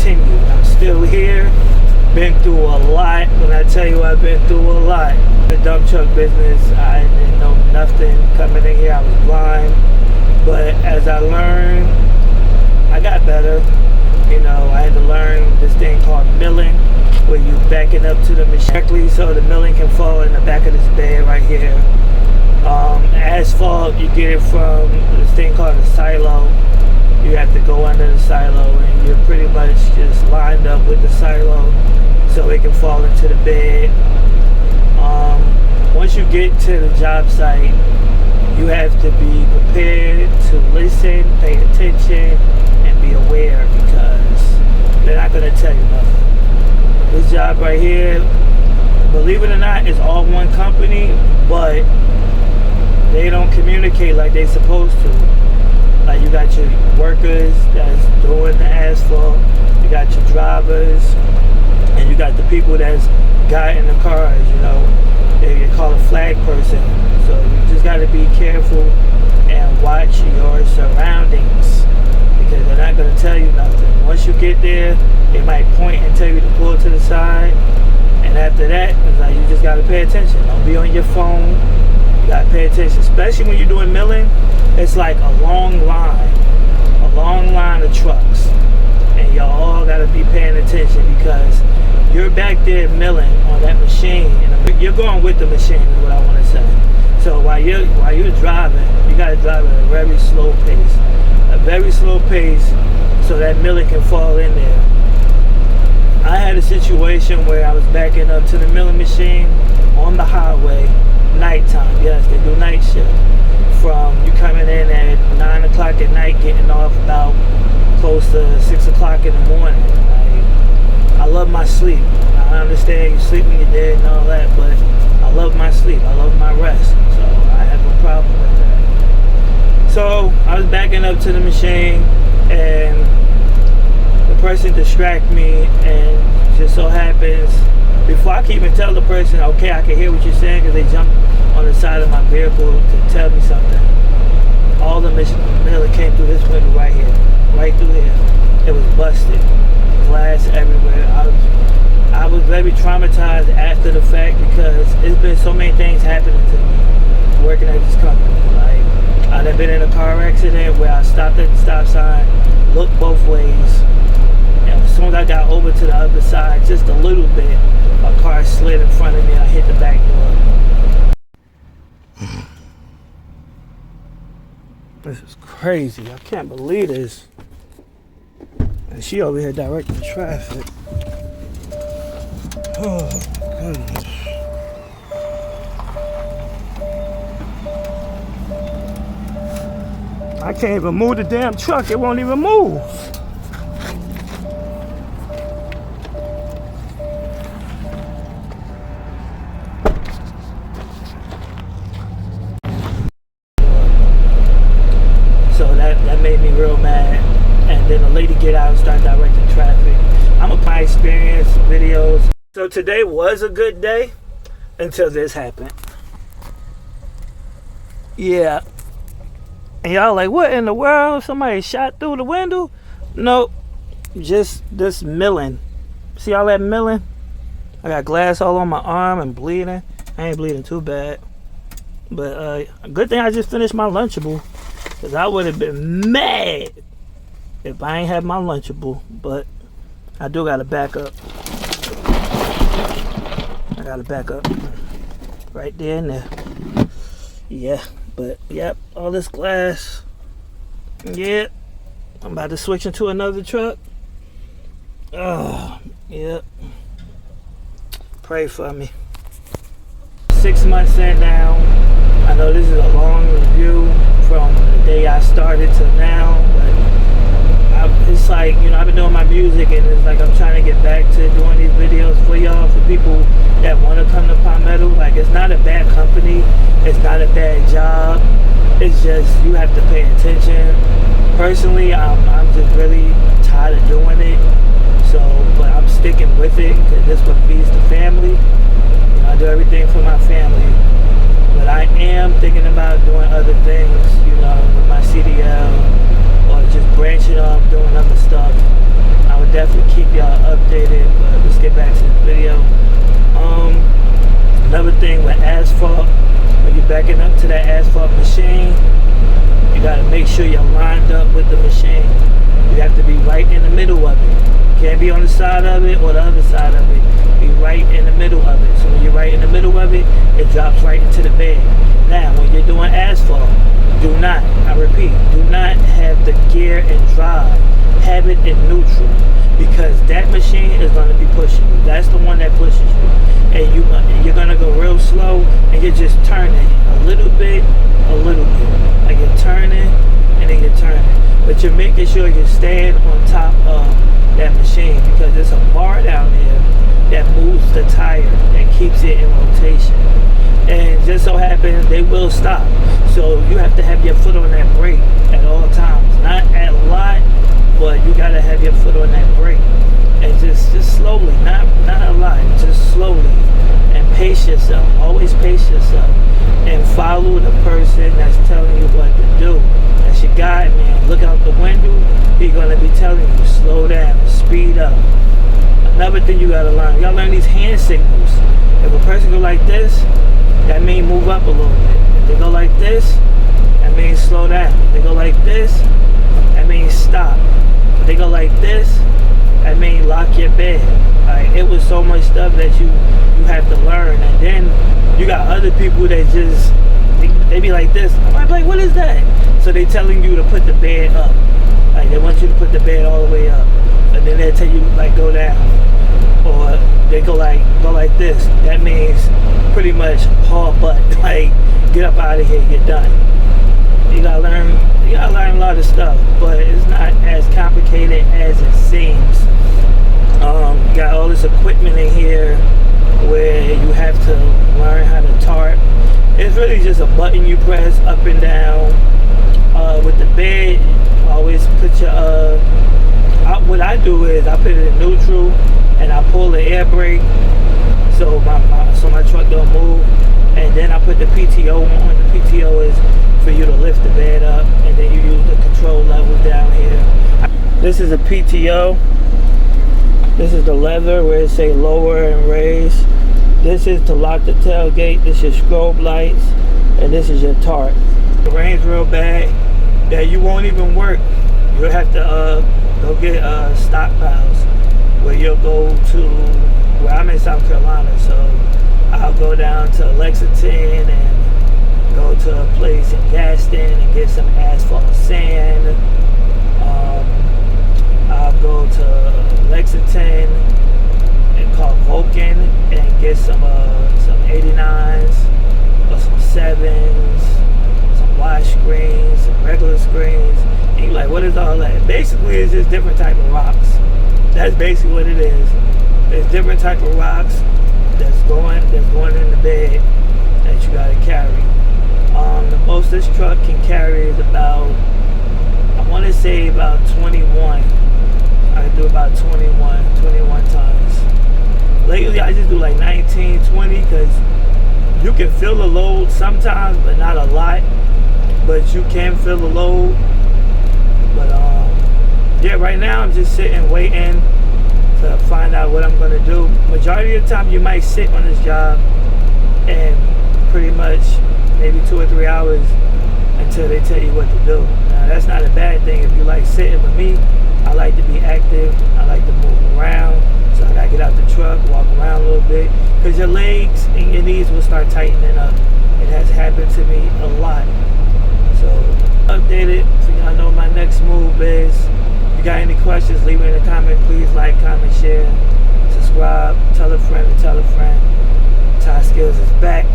continue. I'm still here. Been through a lot. When I tell you I've been through a lot. The dump truck business, I didn't know nothing. Coming in here, I was blind. But as I learned, I got better. You know, I had to learn this thing called milling, where you back it up to the machine so the milling can fall in the back of this bed right here. Asphalt, you get it from this thing called a silo. You have to go under the silo, and you're pretty much just lined up with the silo so it can fall into the bed. Once you get to the job site, you have to be prepared to listen, pay attention, and be aware, because they're not going to tell you nothing. This job right here, believe it or not, is all one company, but they don't communicate like they're supposed to. Like, you got your workers that's doing the asphalt, you got your drivers, and you got the people that's guiding the cars, you know. They call a flag person. So you just got to be careful and watch your surroundings, because they're not going to tell you nothing. Once you get there, they might point and tell you to pull to the side, and after that, it's like you just got to pay attention. Don't be on your phone. You got to pay attention, especially when you're doing milling. It's like a long line of trucks, and y'all all got to be paying attention, because you're back there milling on that machine, and you're going with the machine is what I want to say. So while you're driving, you got to drive at a very slow pace, so that milling can fall in there. I had a situation where I was backing up to the milling machine on the highway, nighttime. Yes, they do night shift. From you coming in at 9 o'clock at night, getting off about close to 6 o'clock in the morning. I love my sleep. I understand you sleep when you're dead and all that, but I love my sleep. I love my rest. So I have no problem with that. So I was backing up to the machine, and the person distracted me, and just so happens, before I can even tell the person, okay, I can hear what you're saying, because they jumped on the side of my vehicle to tell me something. All the milling came through this window right here, right through here. It was busted, glass everywhere. I was very traumatized after the fact, because it's been so many things happening to me working at this company. Like, I've been in a car accident where I stopped at the stop sign, looked both ways, and as soon as I got over to the other side, just a little bit, a car slid in front of me and I hit the back door. This is crazy. I can't believe this. And she over here directing traffic. Oh, my goodness. I can't even move the damn truck. It won't even move. So that made me real mad. And then the lady get out and start directing traffic. I'm a my experience videos. So today was a good day until this happened. Yeah. And y'all like, what in the world? Somebody shot through the window? Nope. Just this milling. See all that milling? I got glass all on my arm and bleeding. I ain't bleeding too bad. But good thing I just finished my Lunchable, because I would have been mad if I ain't had my Lunchable. But I do got to back up. I got to back up. Right there and there. Yeah. But, yep, all this glass. Yep. I'm about to switch into another truck. Oh, yep. Pray for me. 6 months in now. I know this is a long review from the day I started to now. But it's like, you know, I've been doing my music, and it's like I'm trying to get back to doing these videos for y'all, for people that want to come to Palmetto. Like, it's not a bad company. It's not a bad job. It's just you have to pay attention. Personally, I'm just really tired of doing it. So, but I'm sticking with it, because this is what feeds the family. You know, I do everything for my family. But I am thinking about doing other things, you know, with my CDL, or just branching off, doing other stuff. I would definitely keep thing with asphalt. When you're backing up to that asphalt machine, you got to make sure you're lined up with the machine. You have to be right in the middle of it. You can't be on the side of it or the other side of it. Be right in the middle of it. So when you're right in the middle of it, it drops right into the bed. Now, when you're doing asphalt, do not, I repeat, do not have the gear and drive. Have it in neutral, because that machine is going to be pushing you. That's the one that pushes you. And you're going to go real slow, and you're just turning a little bit. Like you're turning, and then you're turning. But you're making sure you're staying on top of that machine, because there's a bar down there that moves the tire, that keeps it in rotation. And just so happens they will stop. So you have to have your foot on that brake at all times. Not at a lot, but you gotta have your foot on that brake. And just slowly, not a lot, just slowly. And pace yourself. Always pace yourself. And follow the person that's telling you what to do. That's your guide, man. Look out the window. He's gonna be telling you, slow down, speed up. Another thing you gotta learn. You gotta learn these hand signals. If a person go like this, that means move up a little bit. If they go like this, that means slow down. If they go like this, that means stop. If they go like this, that means lock your bed. Like, it was so much stuff that you have to learn. And then you got other people that just, they be like this. I'm like, what is that? So they telling you to put the bed up. Like, they want you to put the bed all the way up. And then they tell you, like, go down. Or they go like this. That means pretty much haul butt. Like, get up out of here, get done. You gotta learn a lot of stuff, but it's not as complicated as it seems. You got all this equipment in here where you have to learn how to tarp. It's really just a button you press up and down. With the bed, always put your what I do is I put it in neutral and I pull the air brake so my truck don't move, and then I put the PTO on. The PTO is for you to lift the bed up, and then you use the control levels down here. This is a PTO. This is the lever where it say lower and raise. This is to lock the tailgate. This is your strobe lights, and this is your tarp. It rains real bad that you won't even work. You'll have to go get stockpiles, where you'll go to, where I'm in South Carolina, so I'll go down to Lexington and go to a place in Gaston and get some asphalt sand. I'll go to Lexington and call Vulcan and get some 89s or some 7s, some wash screens, some regular screens. And you're like, what is all that? Basically, it's just different type of rocks. That's basically what it is. There's different type of rocks that's going in the bed that you gotta carry. The most this truck can carry is about, I want to say about 21. I can do about 21 tons. Lately, I just do like 19, 20, because you can feel the load sometimes, but not a lot. But you can feel the load. But yeah, right now I'm just sitting waiting to find out what I'm gonna do. Majority of the time, you might sit on this job and pretty much maybe 2 or 3 hours until they tell you what to do. Now, that's not a bad thing if you like sitting. With me, I like to be active. I like to move around. So I gotta get out the truck, walk around a little bit, because your legs and your knees will start tightening up. It has happened to me a lot. So update it so y'all know my next move is. If you got any questions, leave it in the comment. Please like, comment, share, subscribe, tell a friend to tell a friend. Ty Skills is back.